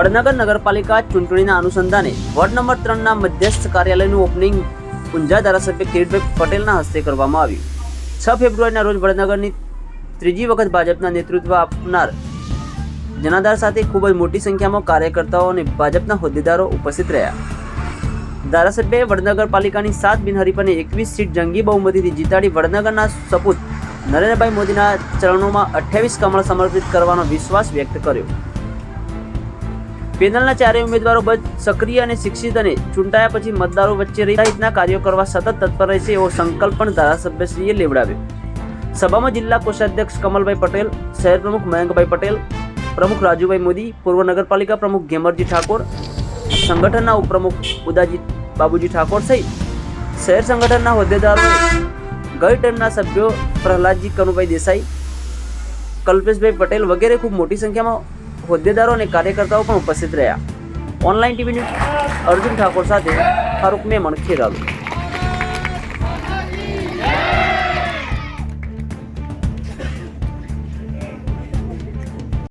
વડનગર નગરપાલિકા ચૂંટણીના અનુસંધાને વોર્ડ નંબર 3ના મધ્યસ્થ કાર્યાલયનું ઓપનિંગ ઊંઝા ધારાસભ્ય કિરીટભાઈ પટેલના હસ્તે કરવામાં આવ્યું. 6 ફેબ્રુઆરીના રોજ વડનગરની ત્રીજી વખત ભાજપના નેતૃત્વ આપનાર જનાધાર સાથે ખૂબ જ મોટી સંખ્યામાં કાર્યકર્તાઓ અને ભાજપના હોદ્દેદારો ઉપસ્થિત રહ્યા. ધારાસભ્યએ વડનગર પાલિકાની 7 બિનહરીફ અને 21 સીટ જંગી બહુમતીથી જીતાડી વડનગરના સપૂત નરેન્દ્રભાઈ મોદીના ચરણોમાં 28 કમળ સમર્પિત કરવાનો વિશ્વાસ વ્યક્ત કર્યો. પેનલના ચારેય ઉમેદવારો સક્રિય અને શિક્ષિત અને ચૂંટાયા પછી મતદારો વચ્ચે હિતના કાર્યો કરવા સતત તત્પર રહેશે એવો સંકલ્પ પણ ધારાસભ્યશ્રીએ લેવડાવ્યો. સભામાં જિલ્લા કોષાધ્યક્ષ કમલભાઈ પટેલ, શહેર પ્રમુખ મયંકભાઈ પટેલ, પ્રમુખ રાજુભાઈ મોદી, પૂર્વ નગરપાલિકા પ્રમુખ ઘેમરજી ઠાકોર, સંગઠનના ઉપપ્રમુખ ઉદાજી બાબુજી ઠાકોર સહિત શહેર સંગઠનના હોદ્દેદારોએ ગઈ ટર્મના સભ્યો પ્રહલાદજી કનુભાઈ દેસાઈ, કલ્પેશભાઈ પટેલ વગેરે ખૂબ મોટી સંખ્યામાં હોદ્દેદારો અને કાર્યકર્તાઓ પણ ઉપસ્થિત રહ્યા. Online TV news Arjun Thakor સાથે ફારૂક મેમણ, ખેરાલુ.